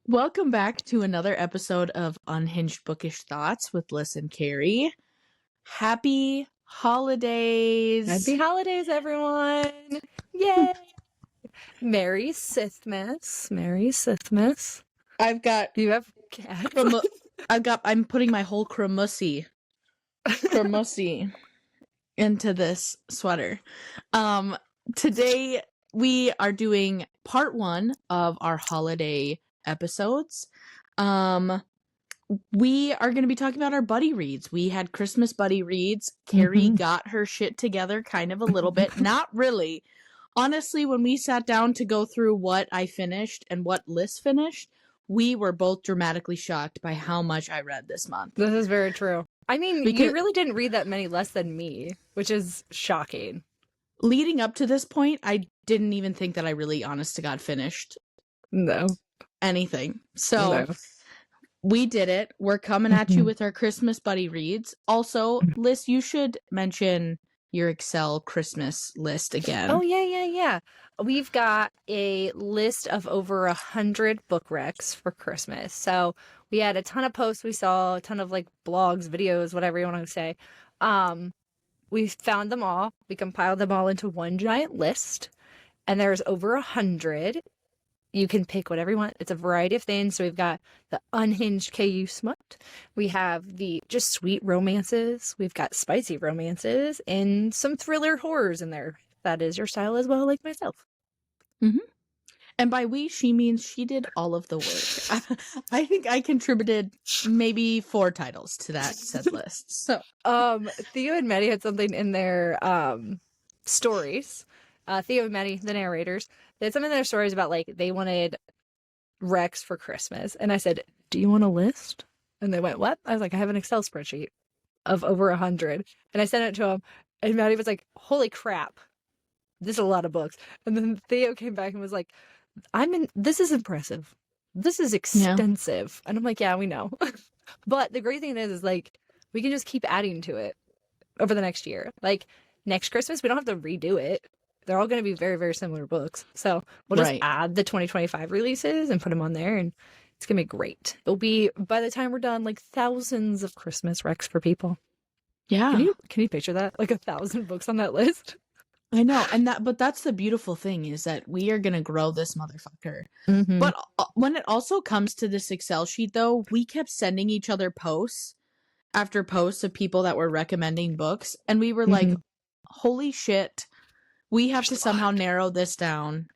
Welcome back to another episode of Unhinged Bookish Thoughts with Liz and Carrie. Happy holidays! Happy holidays, everyone! Yay! Merry Sithmas. Merry Sithmas. I've got. Do you have cats? I'm putting my whole cremusy into this sweater. Today we are doing part 1 of our holiday episodes. We are going to be talking about our buddy reads. We had Christmas buddy reads. Carrie got her shit together kind of a little bit. Not really. Honestly, when we sat down to go through what I finished and what Liz finished, we were both dramatically shocked by how much I read this month. This is very true. I mean, you really didn't read that many less than me, which is shocking. Leading up to this point, I didn't even think that I really, honest to God, finished anything. So we did it. We're coming at you with our Christmas buddy reads. Also, Liz, you should mention your Excel Christmas list again. Oh, yeah. We've got a list of over 100 book recs for Christmas. So we had a ton of posts we saw, a ton of like blogs, videos, whatever you want to say. We found them all. We compiled them all into one giant list. And there's over 100. You can pick whatever you want. It's a variety of things. So we've got the unhinged KU smut. We have the just sweet romances. We've got spicy romances and some thriller horrors in there. That is your style as well, like myself. And by we, she means she did all of the work. I think I contributed maybe 4 titles to that said list. So, Theo and Maddie had something in their stories. Theo and Maddie, the narrators, they had something in their stories about like they wanted recs for Christmas. And I said, do you want a list? And they went, what? I was like, I have an Excel spreadsheet of over 100. And I sent it to them. And Maddie was like, holy crap. This is a lot of books. And then Theo came back and was like, this is impressive. This is extensive. Yeah. And I'm like, yeah, we know. But the great thing is like, we can just keep adding to it over the next year. Like next Christmas, we don't have to redo it. They're all going to be very, very similar books. So we'll just add the 2025 releases and put them on there. And it's going to be great. It'll be, by the time we're done, like thousands of Christmas recs for people. Yeah. Can you picture that? Like 1,000 books on that list? I know. But that's the beautiful thing is that we are going to grow this motherfucker. But when it also comes to this Excel sheet, though, we kept sending each other posts after posts of people that were recommending books. And we were like, holy shit. We have to somehow narrow this down.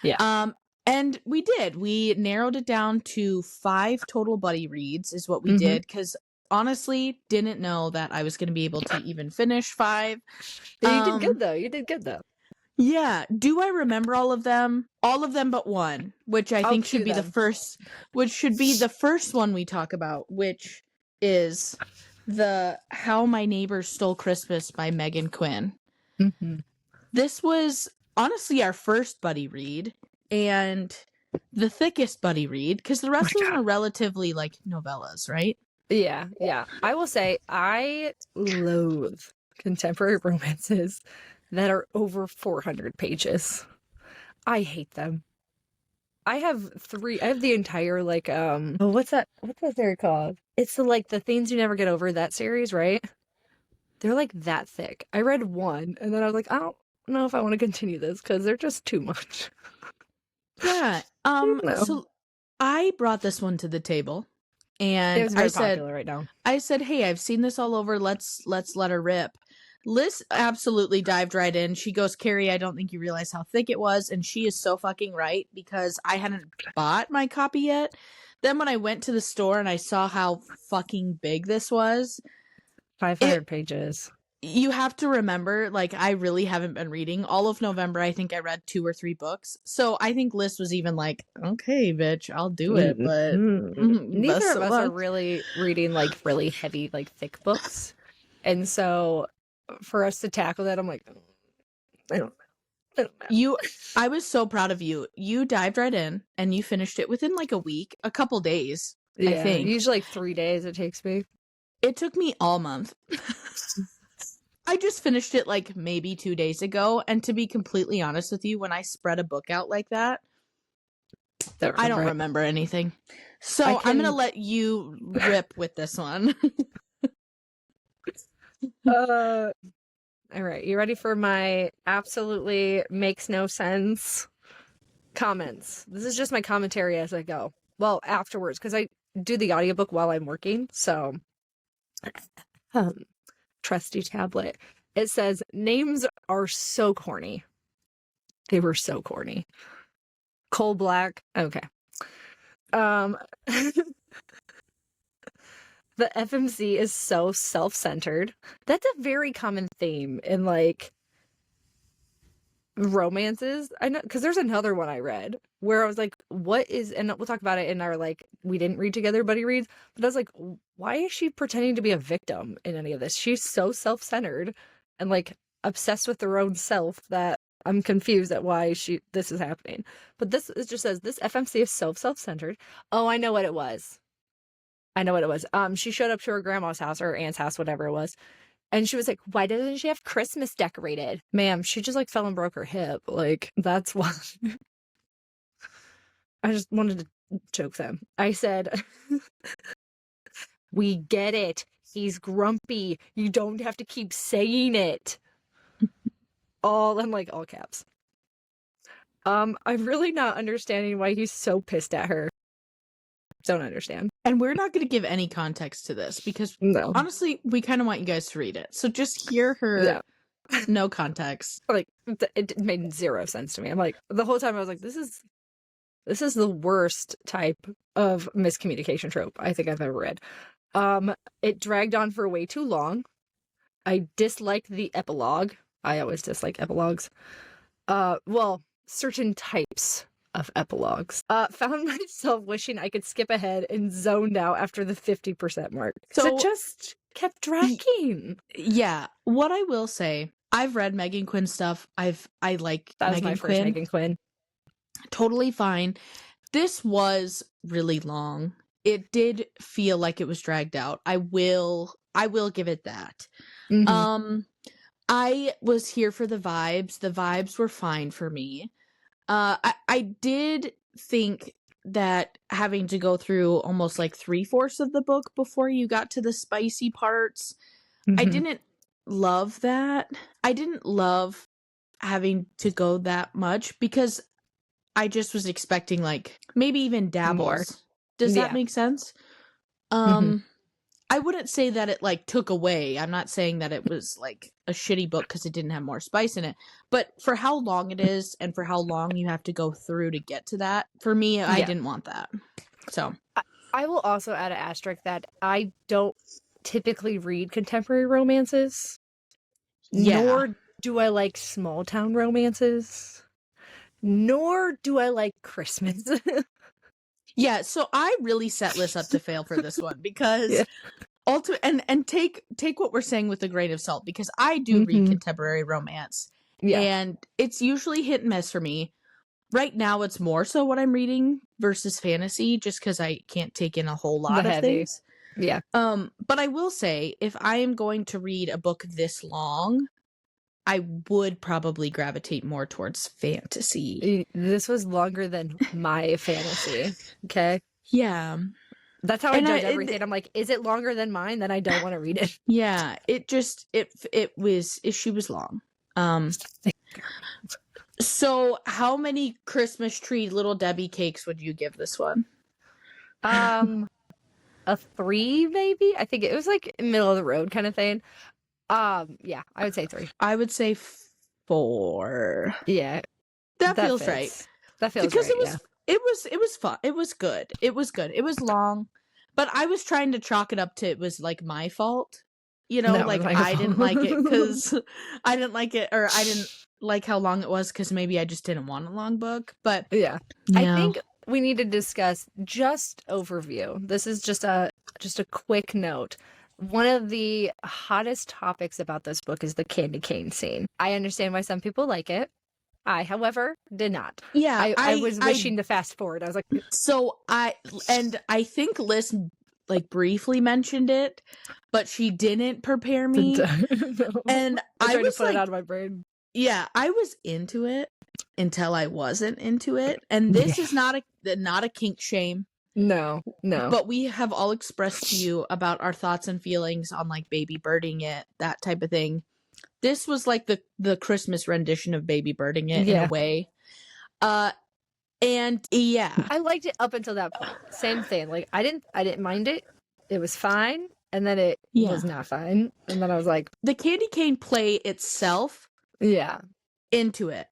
Yeah. And we did. We narrowed it down to 5 total buddy reads is what we did. Because honestly, didn't know that I was going to be able to even finish 5. You did good, though. You did good, though. Yeah. Do I remember all of them? All of them but one, which I think should be the first, which should be the first one we talk about, which is the How My Neighbor Stole Christmas by Meghan Quinn. This was honestly our first buddy read and the thickest buddy read because the rest of them are relatively like novellas, right? Yeah. I will say I loathe contemporary romances that are over 400 pages. I hate them. I have the entire like what's that series called? It's the Things You Never Get Over, that series, right? They're like that thick. I read one and then I was like, I don't know if I want to continue this because they're just too much. Yeah. So I brought this one to the table and it's very popular right now. I said, hey, I've seen this all over. Let's let her rip. Liz absolutely dived right in. She goes, Carrie, I don't think you realize how thick it was. And she is so fucking right because I hadn't bought my copy yet. Then when I went to the store and I saw how fucking big this was. 500 pages. You have to remember, like, I really haven't been reading. All of November, I think I read 2 or 3 books. So I think Liz was even like, okay, bitch, I'll do it. But neither of us are really reading, like, really heavy, like, thick books. And so for us to tackle that, I'm like, I don't know. I was so proud of you. You dived right in and you finished it within, like, a week, a couple days, I think. Usually, like, 3 days it takes me. It took me all month. I just finished it like maybe 2 days ago. And to be completely honest with you, when I spread a book out like that, I don't remember anything. So I'm going to let you rip with this one. All right. You ready for my absolutely makes no sense comments? This is just my commentary as I go. Well, afterwards, because I do the audiobook while I'm working. So, trusty tablet. It says, names are so corny. They were so corny. Coal black. Okay. The FMC is so self-centered. That's a very common theme in like romances. I know, because there's another one I read where I was like, what is, and we'll talk about it in our like we didn't read together buddy reads, but I was like, why is she pretending to be a victim in any of this? She's so self-centered and like obsessed with her own self that I'm confused at why this is happening. But it just says this FMC is so self-centered. Oh, I know what it was. She showed up to her grandma's house or her aunt's house, whatever it was. And she was like, why doesn't she have Christmas decorated? Ma'am, she just like fell and broke her hip. Like, that's why. I just wanted to joke them. I said, we get it. He's grumpy. You don't have to keep saying it. I'm like all caps. I'm really not understanding why he's so pissed at her. Don't understand. And we're not going to give any context to this because honestly, we kind of want you guys to read it. So just hear her, no context. Like it made zero sense to me. I'm like, the whole time I was like, this is the worst type of miscommunication trope I think I've ever read. It dragged on for way too long. I disliked the epilogue. I always dislike epilogues. Well, certain types of epilogues. Found myself wishing I could skip ahead and zoned out after the 50% mark. So it just kept dragging. Yeah. What I will say, I've read Meghan Quinn stuff. I like that was Meghan my first Quinn. Meghan Quinn. Totally fine. This was really long. It did feel like it was dragged out. I will give it that. Mm-hmm. I was here for the vibes. The vibes were fine for me. I did think that having to go through almost like 3/4 of the book before you got to the spicy parts, I didn't love that. I didn't love having to go that much because I just was expecting like maybe even dabbles. More. Does that make sense? I wouldn't say that it like took away. I'm not saying that it was like a shitty book because it didn't have more spice in it. But for how long it is and for how long you have to go through to get to that, for me, I didn't want that. So I will also add an asterisk that I don't typically read contemporary romances. Yeah. Nor do I like small town romances. Nor do I like Christmas. Yeah, so I really set Liz up to fail for this one because and take what we're saying with a grain of salt because I do read contemporary romance and it's usually hit and miss for me. Right now it's more so what I'm reading versus fantasy just because I can't take in a whole lot of things. Yeah. But I will say if I am going to read a book this long, I would probably gravitate more towards fantasy. This was longer than my fantasy. Okay. Yeah. That's how I judge everything. I'm like, is it longer than mine? Then I don't want to read it. Yeah. She was long. So how many Christmas tree Little Debbie cakes would you give this one? A 3 maybe? I think it was like middle of the road kind of thing. Yeah, I would say 3. I would say 4. Yeah. That feels fits. Right. That feels because right. Because it was fun. It was good. It was long. But I was trying to chalk it up to it was like my fault. You know, like I didn't like it because I didn't like it or I didn't like how long it was because maybe I just didn't want a long book. But yeah. I think we need to discuss just overview. This is just a quick note. One of the hottest topics about this book is the candy cane scene. I understand why some people like it. I, however, did not. Yeah. I was wishing to fast forward. I was like... So I think Liz like briefly mentioned it, but she didn't prepare me. No. And I was to put like, it out of my brain. Yeah, I was into it. until I wasn't into it. And this is not a kink shame. No. But we have all expressed to you about our thoughts and feelings on like baby birding it, that type of thing. This was like the Christmas rendition of baby birding it in a way. And yeah, I liked it up until that point. Same thing. Like I didn't mind it. It was fine. And then it was not fine. And then I was like, the candy cane play itself. Yeah. Into it.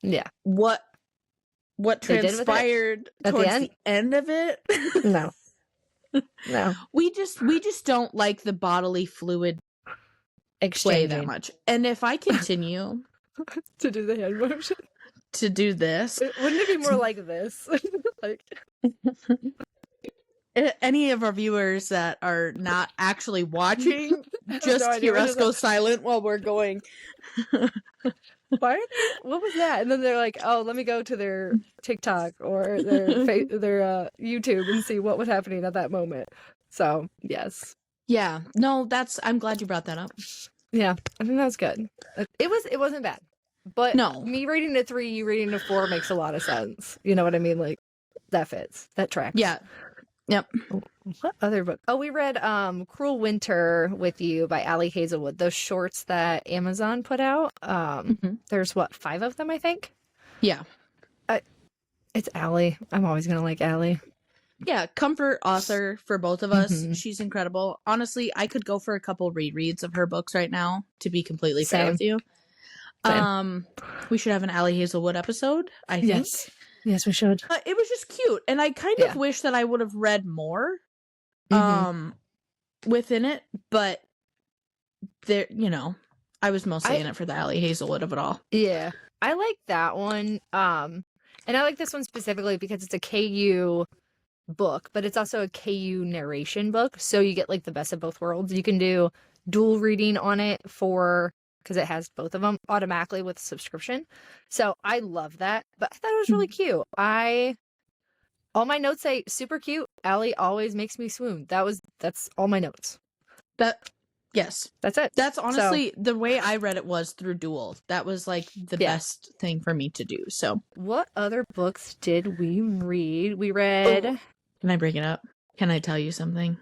Yeah. What transpired towards the end of it? No. We just don't like the bodily fluid exchange that much. And if I continue to do the hand motion, to do this, wouldn't it be more like this? Like any of our viewers that are not actually watching, just hear us go silent while we're going. Why are they? What was that? And then they're like, "Oh, let me go to their TikTok or their YouTube and see what was happening at that moment." So yes, yeah, no, I'm glad you brought that up. Yeah, I think that was good. It wasn't bad, but no, me reading a 3, you reading a 4 makes a lot of sense. You know what I mean? Like that fits. That tracks. Yeah. Yep. What other book? Oh, we read Cruel Winter with You by Ali Hazelwood. Those shorts that Amazon put out. There's 5 of them, I think. Yeah. It's Ali. I'm always gonna like Ali. Yeah, comfort author for both of us. She's incredible. Honestly, I could go for a couple rereads of her books right now, to be completely fair with you. Same. We should have an Ali Hazelwood episode, I think. Yes, we should. It was just cute, and I kind of wish that I would have read more within it, but there, I was mostly in it for the Ali Hazelwood of it all. Yeah. I like that one. And I like this one specifically because it's a KU book, but it's also a KU narration book, so you get like the best of both worlds. You can do dual reading on it because it has both of them automatically with subscription. So I love that. But I thought it was really cute. All my notes say super cute. Ali always makes me swoon. That's all my notes. Yes. That's it. That's honestly the way I read it was through Duel. That was like the best thing for me to do. So what other books did we read? We read Can I bring it up? Can I tell you something?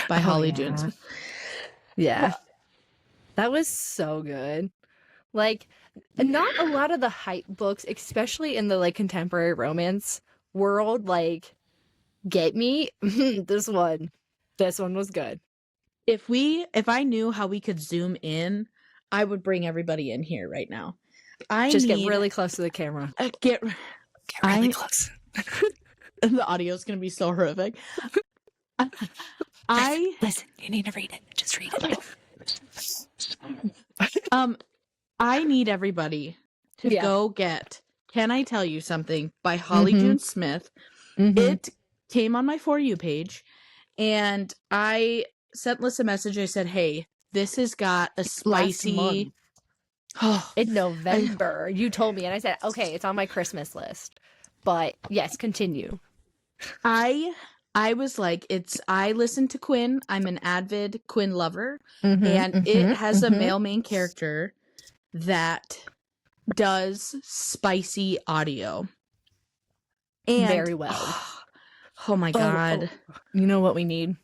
By Holly Jones. Yeah. That was so good. Like, not a lot of the hype books, especially in the like contemporary romance world, like get me. This one was good. If I knew how we could zoom in, I would bring everybody in here right now. Get really close to the camera. Get really close. The audio's gonna be so horrific. Listen, you need to read it. Just read it. I need everybody to go get Can I Tell You Something by Holly June Smith. It came on my For You page, and I sent Liz a message. I said, hey, this has got a spicy... in November. You told me, and I said, okay, it's on my Christmas list. But yes, continue. I was like, I listen to Quinn. I'm an avid Quinn lover. And it has a male main character that does spicy audio. And very well. Oh my God. You know what we need?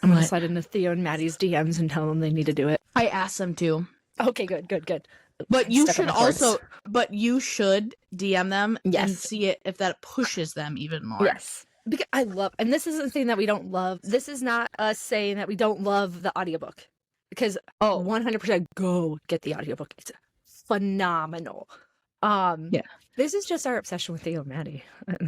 I'm going to slide into Theo and Maddie's DMs and tell them they need to do it. I asked them to. Okay, good. But you should DM them and see it if that pushes them even more. Yes. Because I love, and this isn't saying that we don't love, this is not us saying that we don't love the audiobook. Because 100% go get the audiobook. It's phenomenal. This is just our obsession with Theo and Maddie.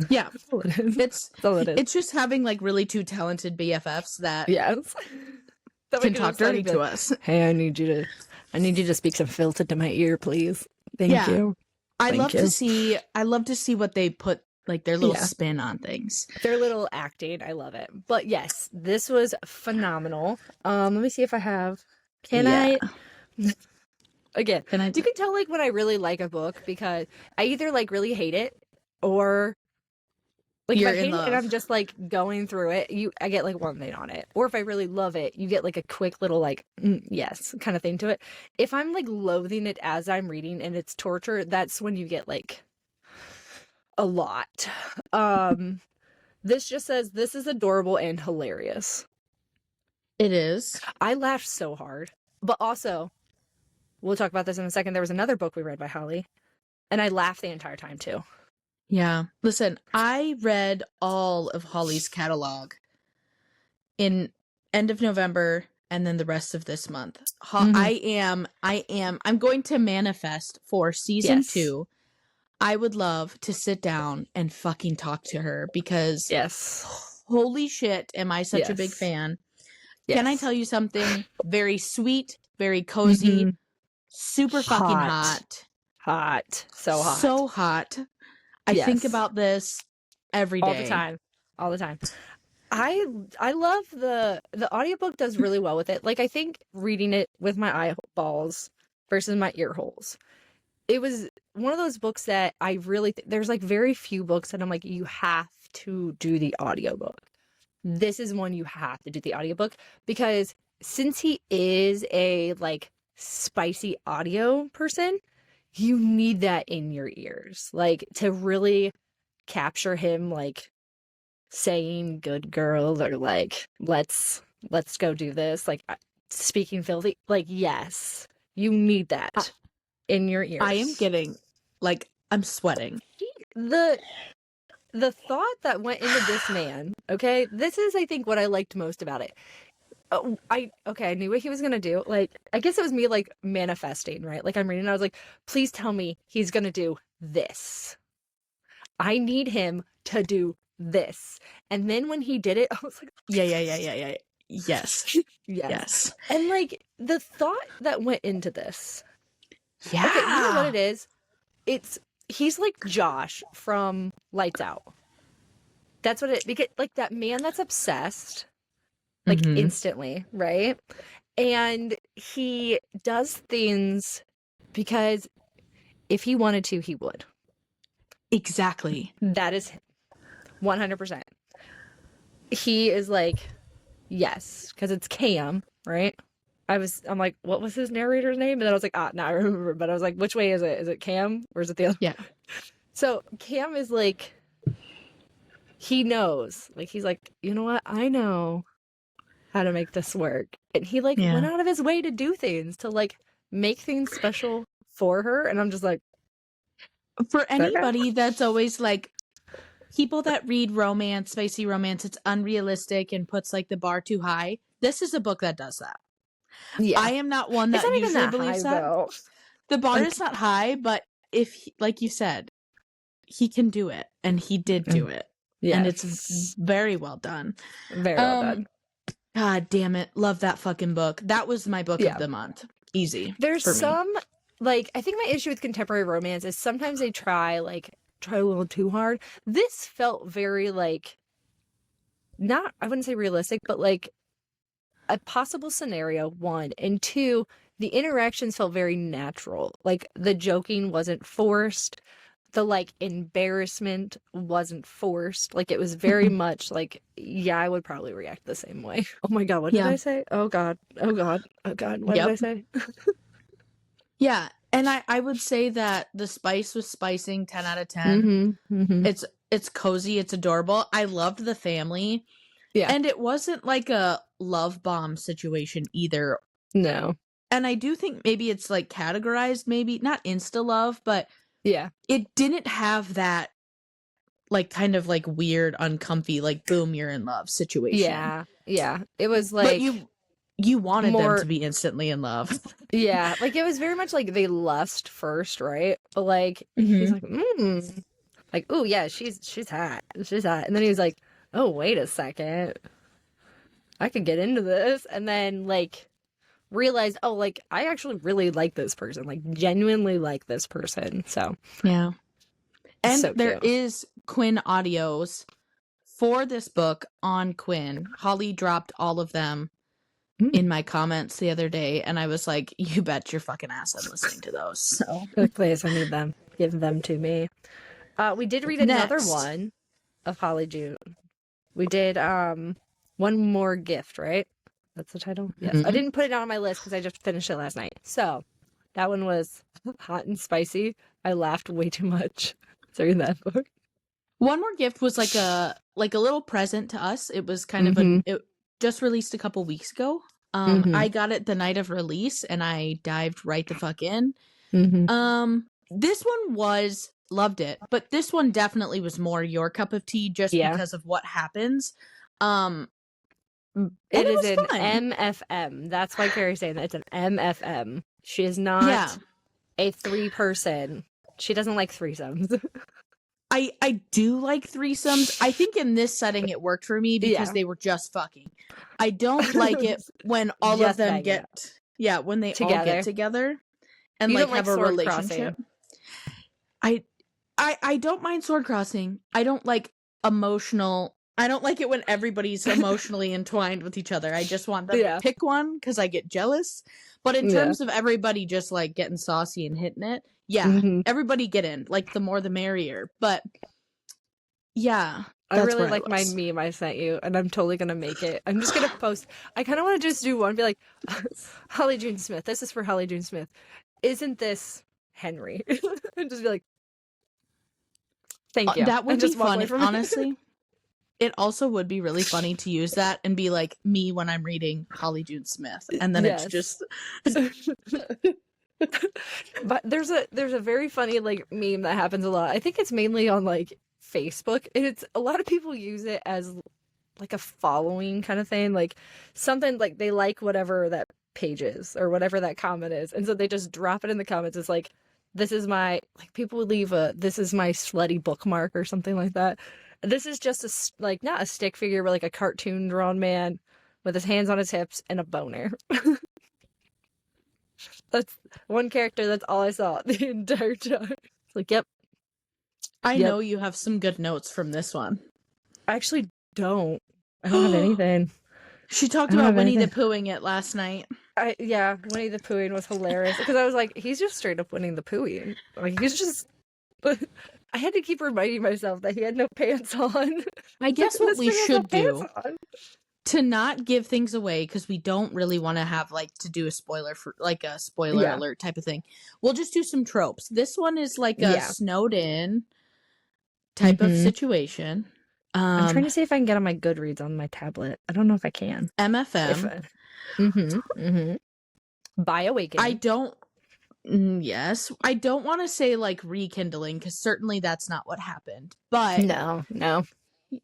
Yeah. That's all it is. It's just having like really two talented BFFs that that can talk dirty to us. Hey, I need you to speak some filth into my ear, please. Thank you. I love to see what they put, like their little spin on things. Their little acting. I love it. But yes, this was phenomenal. Let me see if I have. Again, you can tell like when I really like a book because I either like really hate it or Like, You're if I hate in love. it and I'm just, like, going through it, I get, like, one thing on it. Or if I really love it, you get, like, a quick little, like, yes kind of thing to it. If I'm, like, loathing it as I'm reading and it's torture, that's when you get, like, a lot. This just says, this is adorable and hilarious. It is. I laughed so hard. But also, we'll talk about this in a second. There was another book we read by Holly, and I laughed the entire time, too. Yeah. Listen, I read all of Holly's catalog in end of November and then the rest of this month. I'm going to manifest for season 2. I would love to sit down and fucking talk to her because holy shit, am I such a big fan. Can I tell you something? Very sweet, very cozy, super fucking hot. Hot. So hot. So hot. I think about this every day. All the time. I love the audiobook does really well with it. Like, I think reading it with my eyeballs versus my ear holes. It was one of those books that I really there's like very few books that I'm like, you have to do the audiobook. This is one you have to do the audiobook because since he is a like spicy audio person, you need that in your ears, like to really capture him, like saying "good girl" or like let's go do this, like speaking filthy. Like, yes, you need that in your ears. I am getting like I'm sweating. The thought that went into this man. Okay, this is I think what I liked most about it. I knew what he was gonna do. Like, I guess it was me like manifesting, right? Like, I'm reading and I was like, please tell me he's gonna do this. I need him to do this. And then when he did it, I was like, yeah. Yes. And like the thought that went into this. Yeah. Okay, you know what it is? He's like Josh from Lights Out. That's what because like that man that's obsessed. Like instantly, right? And he does things because if he wanted to, he would. Exactly. That is 100%. He is like, yes, because it's Cam, right? I'm like, what was his narrator's name? And then I was like, no, I remember. But I was like, which way is it? Is it Cam or is it the other? Yeah. So Cam is like, he knows. Like, he's like, you know what? I know how to make this work. And he like went out of his way to do things, to like make things special for her. And I'm just like, for anybody that's always like, people that read romance, spicy romance, it's unrealistic and puts like the bar too high. This is a book that does that. Yeah. I am not one that usually believes that. Though. The bar is not high, but if, like you said, he can do it, and he did do it. Yeah. And it's very well done. Very well done. God damn it. Love that fucking book. That was my book of the month. Easy. There's some, like, I think my issue with contemporary romance is sometimes they try a little too hard. This felt very, like, not, I wouldn't say realistic, but, like, a possible scenario, 1. And 2, the interactions felt very natural. Like, the joking wasn't forced. The, like, embarrassment wasn't forced. Like, it was very much like, yeah, I would probably react the same way. Oh my God, what did I say? Oh God, what did I say? Yeah, and I would say that the spice was spicing 10 out of 10. It's cozy, it's adorable. I loved the family. Yeah. And it wasn't like a love bomb situation either. No. And I do think maybe it's like categorized, maybe not insta love, but yeah, it didn't have that like kind of like weird, uncomfy, like boom, you're in love situation. Yeah. It was like, but you wanted them to be instantly in love. Yeah, like it was very much like they lust first, right? But like he's like, like, oh yeah, she's hot, and then he was like, oh wait a second, I could get into this, and then like realized, oh, like I actually really like this person, like genuinely like this person. So yeah, and so there is Quinn audios for this book on Quinn. Holly dropped all of them in my comments the other day, and I was like, you bet your fucking ass I'm listening to those. So please, I need them. Give them to me. We did read another one. of Holly June. We did One More Gift, right? That's the title? Yes. I didn't put it down on my list because I just finished it last night. So that one was hot and spicy. I laughed way too much during that book. One More Gift was like a little present to us. It was kind of it just released a couple weeks ago. I got it the night of release and I dived right the fuck in. This one loved it, but this one definitely was more your cup of tea just because of what happens. It is an MFM. That's why Carrie's saying that it's an MFM. She is not a 3-person. She doesn't like threesomes. I do like threesomes. I think in this setting it worked for me because they were just fucking. I don't like it when all of them when they all get together and like have a relationship. I don't mind sword crossing. I don't like emotional. I don't like it when everybody's emotionally entwined with each other. I just want them to pick one because I get jealous. But in terms of everybody just like getting saucy and hitting it, everybody get in. Like the more the merrier. But yeah. I really like my meme I sent you, and I'm totally gonna make it. I'm just gonna post. I kind of want to just do one, be like, Holly June Smith. This is for Holly June Smith. Isn't this Henry? And just be like, thank you. That would be funny, honestly. It also would be really funny to use that and be like me when I'm reading Holly June Smith, and then it's just. But there's a very funny like meme that happens a lot. I think it's mainly on like Facebook, and it's a lot of people use it as like a following kind of thing, like something like they like whatever that page is or whatever that comment is, and so they just drop it in the comments. It's like, this is my, like, people would leave this is my slutty bookmark or something like that. This is just a like, not a stick figure, but like a cartoon drawn man with his hands on his hips and a boner. That's one character. That's all I saw the entire time. It's like, yep. I know you have some good notes from this one. I actually don't. I don't have anything. She talked about Winnie the Poohing it last night. Winnie the Poohing was hilarious because I was like, he's just straight up Winnie the Poohing. Like, he's just. I had to keep reminding myself that he had no pants on. I guess what we should do to not give things away, because we don't really want to have like to do a spoiler for like a spoiler alert type of thing. We'll just do some tropes. This one is like a snowed in type of situation. I'm trying to see if I can get on my Goodreads on my tablet. I don't know if I can. MFM. By Awakening. I don't. Yes, I don't want to say like rekindling, because certainly that's not what happened. But no,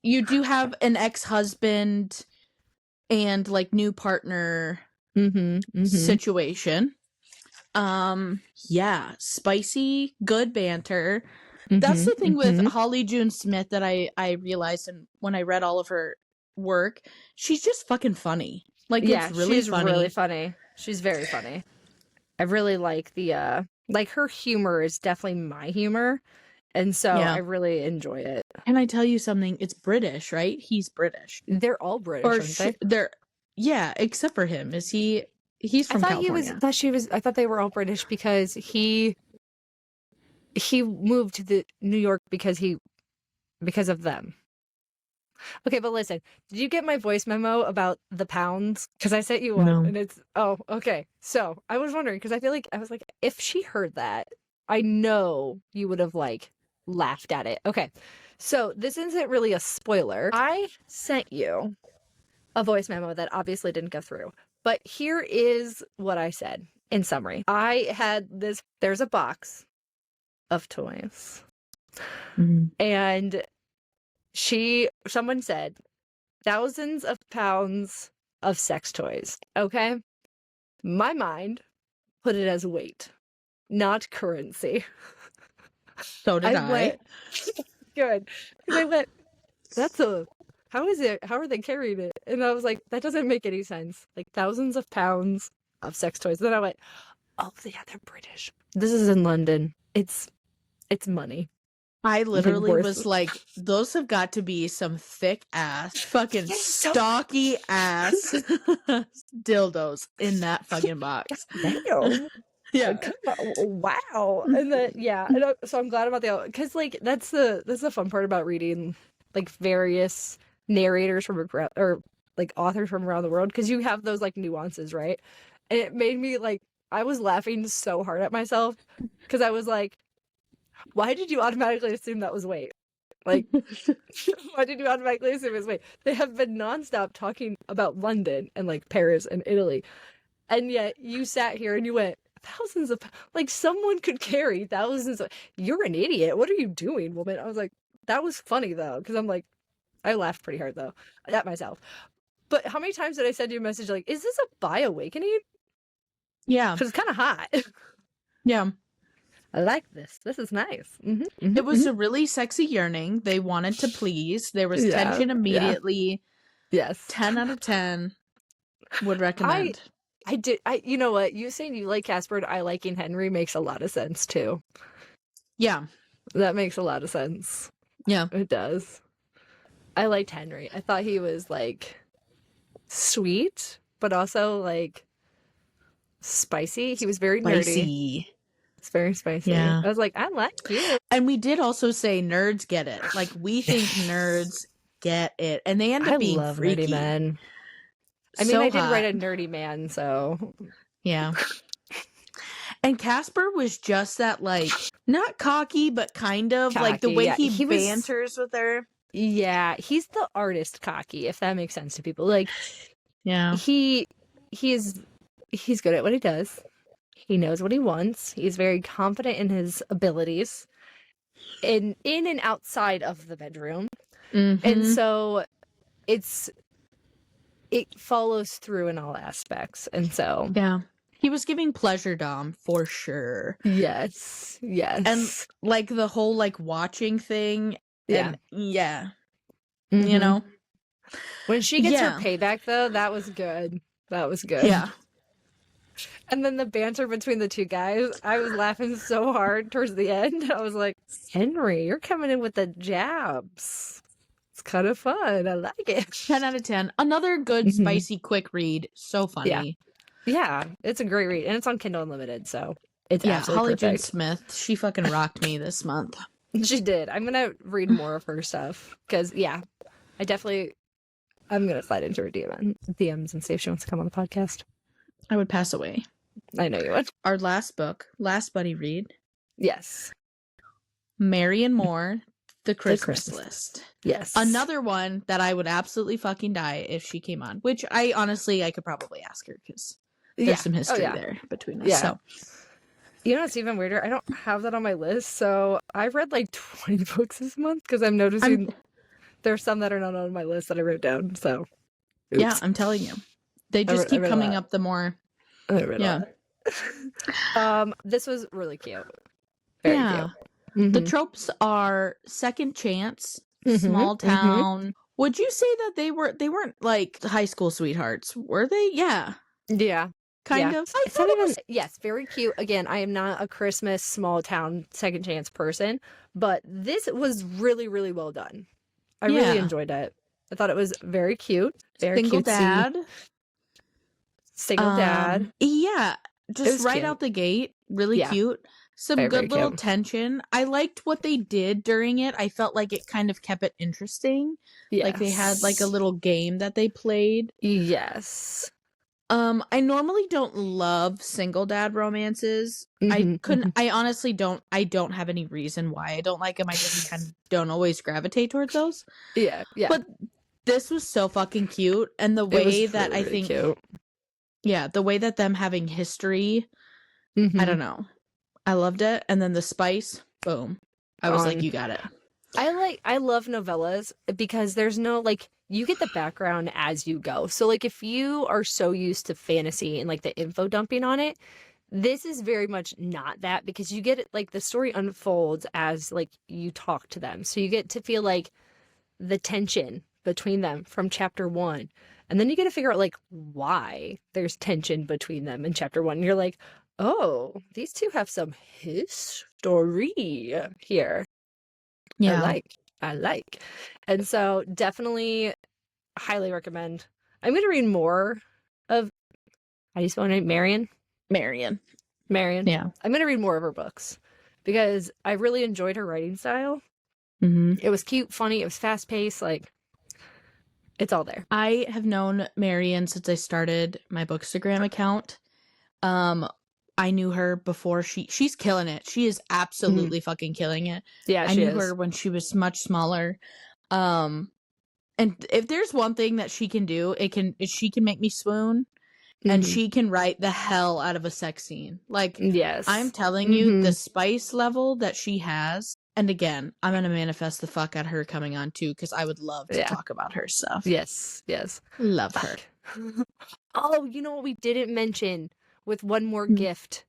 you do have an ex-husband and like new partner situation. Spicy, good banter. That's the thing with Holly June Smith that I realized, and when I read all of her work, she's just fucking funny. Like, it's really she's funny. Really funny. She's very funny. I really like the like her humor is definitely my humor, and so I really enjoy it. Can I tell you something? It's British, right? He's British. They're all British, aren't they? They're except for him. Is he? He's from California. I thought they were all British because he moved to New York because of them. Okay, but listen, did you get my voice memo about the pounds? Because I sent you one, and it's okay. So I was wondering, because I was like, if she heard that, I know you would have like laughed at it. Okay, so this isn't really a spoiler. I sent you a voice memo that obviously didn't go through, but here is what I said in summary. I had this. There's a box of toys, and someone said thousands of pounds of sex toys. Okay. My mind put it as weight, not currency. So did I. Good. Because I went, how is it? How are they carrying it? And I was like, that doesn't make any sense. Like thousands of pounds of sex toys. Then I went, oh yeah, they're British. This is in London. It's money. I literally was like, those have got to be some thick ass, fucking stocky ass dildos in that fucking box. Damn. Yeah. Wow. And then, so I'm glad about because like that's the fun part about reading like various narrators from or like authors from around the world, because you have those like nuances, right? And it made me like, I was laughing so hard at myself because I was like, why did you automatically assume that was Wait? Like, why did you automatically assume it was Wait? They have been nonstop talking about London and like Paris and Italy. And yet you sat here and you went, thousands of, like, someone could carry thousands of, you're an idiot. What are you doing, woman? I was like, that was funny though. Cause I'm like, I laughed pretty hard though at myself. But how many times did I send you a message like, is this a bi awakening? Yeah. Because it's kind of hot. Yeah. I like this. This is nice. It was a really sexy yearning. They wanted to please. There was tension immediately. Yeah. Yes. 10 out of 10. Would recommend. I did. You know what? You saying you like Casper and I liking Henry makes a lot of sense too. Yeah. That makes a lot of sense. Yeah. It does. I liked Henry. I thought he was like sweet, but also like spicy. He was very nerdy. It's very spicy. Yeah. I was like, I like you. And we did also say nerds get it. Like, we think nerds get it. And they end up being love freaky. Nerdy men. I mean, I did write a nerdy man, so. Yeah. And Casper was just that, like, not cocky, but kind of. Cocky, like, the way he banters with her. Yeah, he's the artist cocky, if that makes sense to people. Like, yeah. He's good at what he does. He knows what he wants. He's very confident in his abilities in and outside of the bedroom. And so it follows through in all aspects. And so yeah, he was giving pleasure dom for sure. Yes. And like the whole like watching thing. Yeah. And, you know, when she gets her payback though, that was good. Yeah. And then the banter between the two guys, I was laughing so hard towards the end. I was like, Henry, you're coming in with the jabs. It's kind of fun. I like it. 10 out of 10. Another good, spicy, quick read. So funny. Yeah, it's a great read. And it's on Kindle Unlimited, so it's absolutely Holly perfect. Jane Smith, she fucking rocked me this month. She did. I'm going to read more of her stuff. Because, I'm going to slide into her DMs and see if she wants to come on the podcast. I would pass away. I know you would. Our last buddy read. Yes. Mary and Moore, The Christmas List. Yes. Another one that I would absolutely fucking die if she came on. Which I could probably ask her because there's some history there between us. Yeah. So. You know what's even weirder? I don't have that on my list. So I've read like 20 books this month because I'm noticing there's some that are not on my list that I wrote down. So. Oops. Yeah, I'm telling you. They just keep coming up the more. This was really cute. Very cute. The tropes are second chance, small town. Would you say that they weren't like high school sweethearts, were they? Yeah. Yeah. Kind of. Yes, very cute. Again, I am not a Christmas small town second chance person, but this was really, really well done. I really enjoyed it. I thought it was very cute. Very Single cutesy. dad. Single dad. Yeah. Just right out the gate. Really cute. Some very, good little tension. I liked what they did during it. I felt like it kind of kept it interesting. Yes. Like they had like a little game that they played. Yes. I normally don't love single dad romances. I honestly don't have any reason why I don't like them. I just kind of don't always gravitate towards those. Yeah. But this was so fucking cute. And the way that really, I think, cute. Yeah, the way that them having history, I don't know. I loved it. And then the spice, boom. I was like, you got it. I love novellas because there's no, like, you get the background as you go. So, like, if you are so used to fantasy and, like, the info dumping on it, this is very much not that because you get it, like, the story unfolds as, like, you talk to them. So you get to feel, like, the tension between them from chapter 1. And then you get to figure out, like, why there's tension between them in chapter 1. And you're like, oh, these two have some history here. Yeah. I like. And so definitely highly recommend. I'm going to read more of, how do you spell her name? Marion? Marion. Yeah. I'm going to read more of her books because I really enjoyed her writing style. It was cute, funny, it was fast-paced, like, it's all there. I have known Marian since I started my Bookstagram account. I knew her before she's killing it. She is absolutely fucking killing it. Yeah, I knew her when she was much smaller. And if there's one thing that she can do, she can make me swoon. And she can write the hell out of a sex scene. Like, yes. I'm telling you, the spice level that she has. And again, I'm going to manifest the fuck out of her coming on too, because I would love to talk about her stuff. Yes. Love her. Oh, you know what we didn't mention with one more gift?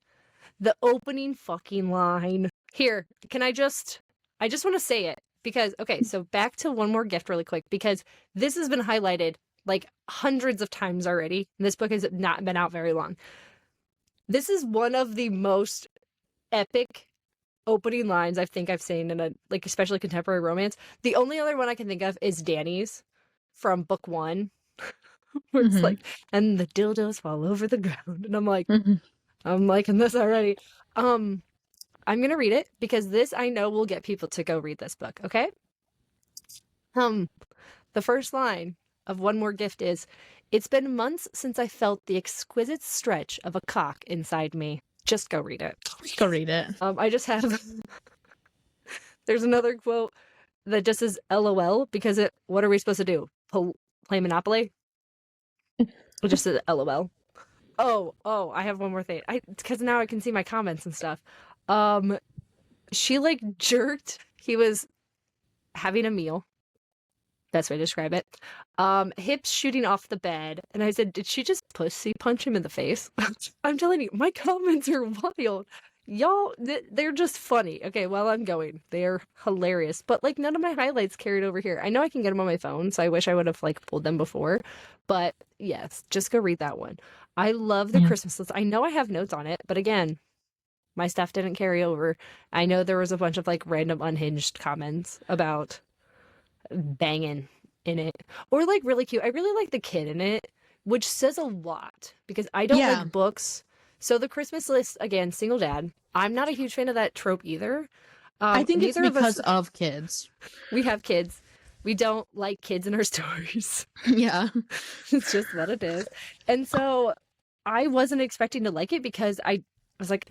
The opening fucking line. Here, I just want to say it. Because, okay, so back to one more gift really quick. Because this has been highlighted like hundreds of times already. And this book has not been out very long. This is one of the most epic opening lines I think I've seen in a, like, especially contemporary romance. The only other one I can think of is Danny's from book 1, where it's like, and the dildos fall over the ground. And I'm like, I'm liking this already. I'm gonna read it because this I know will get people to go read this book. Okay. The first line of One More Gift is, "It's been months since I felt the exquisite stretch of a cock inside me." Just go read it. Go read it. I just have there's another quote that just says LOL because what are we supposed to do? Play Monopoly? It just says LOL. Oh, I have one more thing. Because now I can see my comments and stuff. She like jerked. He was having a meal. Best way to describe it. Hips shooting off the bed. And I said, did she just pussy punch him in the face? I'm telling you, my comments are wild. Y'all, they're just funny. Okay, while I'm going, they're hilarious. But like none of my highlights carried over here. I know I can get them on my phone, so I wish I would have like pulled them before. But yes, just go read that one. I love the Christmas list. I know I have notes on it, but again, my stuff didn't carry over. I know there was a bunch of like random unhinged comments about banging in it, or like really cute. I really like the kid in it, which says a lot because I don't like books. So the Christmas list, again, single dad. I'm not a huge fan of that trope either. I think it's because of kids. We have kids. We don't like kids in our stories. Yeah. It's just what it is. And so I wasn't expecting to like it because I was like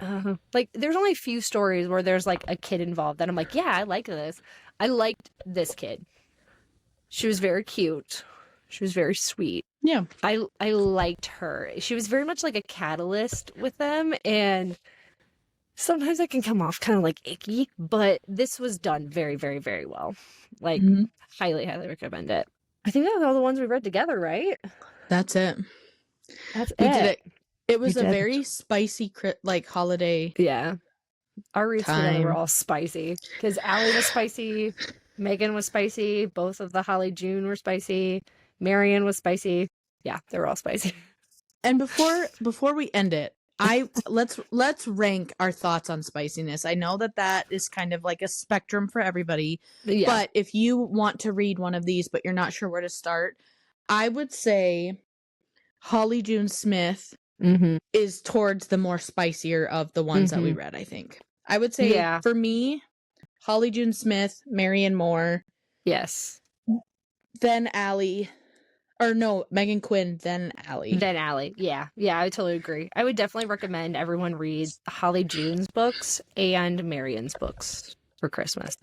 there's only a few stories where there's like a kid involved that I'm like, yeah, I like this. I liked this kid. She was very cute. She was very sweet. Yeah. I liked her. She was very much like a catalyst with them, and sometimes I can come off kind of like icky, but this was done very, very, very well. Like, highly, highly recommend it. I think that was all the ones we read together, right? That's it. We did it. It was a very spicy, like, holiday. Yeah. Our reads together were all spicy. Because Ali was spicy, Meghan was spicy, both of the Holly June were spicy, Marian was spicy. Yeah, they were all spicy. And before we end it, let's rank our thoughts on spiciness. I know that is kind of like a spectrum for everybody. Yeah. But if you want to read one of these, but you're not sure where to start, I would say Holly June Smith is towards the more spicier of the ones that we read, I think. I would say for me, Holly June Smith, Marian Moore. Yes. Then Ali. Or no, Meghan Quinn, then Ali. Then Ali. Yeah, I totally agree. I would definitely recommend everyone read Holly June's books and Marian's books for Christmas.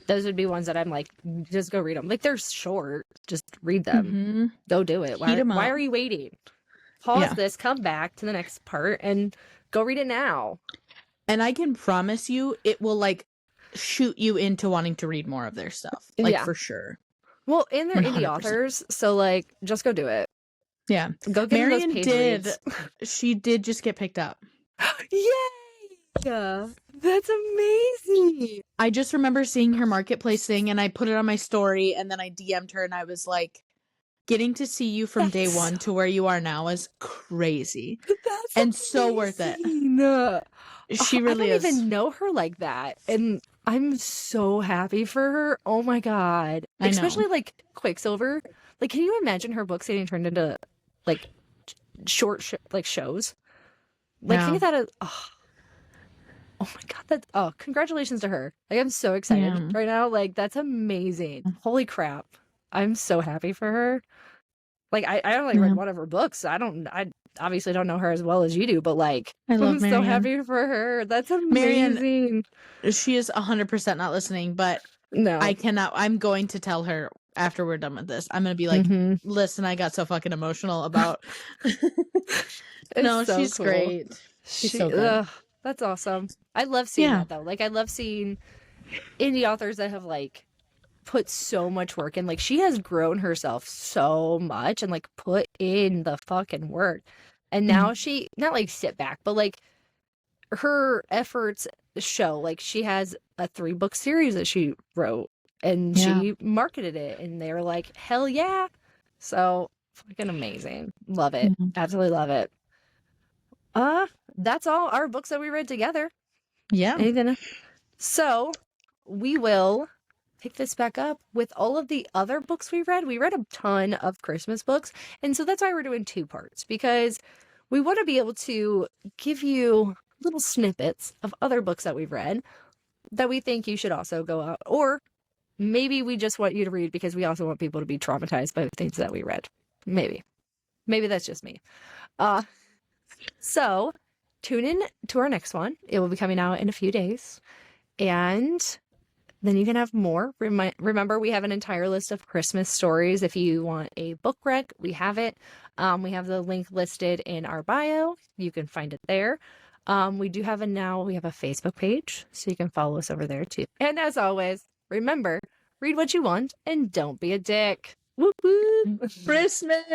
Those would be ones that I'm like, just go read them. Like, they're short. Just read them. Go do it. Why are you waiting? Pause this, come back to the next part, and go read it now. And I can promise you, it will, like, shoot you into wanting to read more of their stuff. Like, for sure. Well, and they're 100%. Indie authors, so, like, just go do it. Yeah. Go get Marian those page reads. She did just get picked up. Yay! That's amazing! I just remember seeing her marketplace thing, and I put it on my story, and then I DM'd her, and I was like, getting to see you from day one to where you are now is crazy. That's and amazing. So worth it. She really is. I don't even know her like that. And I'm so happy for her. Oh my God. Especially like Quicksilver. Like, can you imagine her books getting turned into like short shows? Like, think of that as, Oh my God, congratulations to her. Like, I'm so excited right now. Like, that's amazing. Holy crap. I'm so happy for her. Like, I only read one of her books. I obviously don't know her as well as you do, but like, I'm so happy for her. That's amazing. Marian, she is 100% not listening, but no, I'm going to tell her after we're done with this. I'm going to be like, listen, I got so fucking emotional about. No, so she's cool. Great. She's so good. That's awesome. I love seeing that though. Like, I love seeing indie authors that have like put so much work in. Like, she has grown herself so much and like put in the fucking work. And now she not like sit back, but like her efforts show. Like, she has a 3-book series that she wrote and she marketed it and they were like, hell yeah. So fucking amazing. Love it. Absolutely love it. That's all our books that we read together. Yeah. Anything? So we will pick this back up with all of the other books we read. We read a ton of Christmas books, and so that's why we're doing 2 parts, because we want to be able to give you little snippets of other books that we've read that we think you should also go out, or maybe we just want you to read because we also want people to be traumatized by the things that we read. Maybe that's just me. So tune in to our next one. It will be coming out in a few days, and then you can have more. Remember, we have an entire list of Christmas stories. If you want a book rec, we have it. We have the link listed in our bio. You can find it there. We have a Facebook page, so you can follow us over there too. And as always, remember, read what you want and don't be a dick. Whoop whoop. Christmas.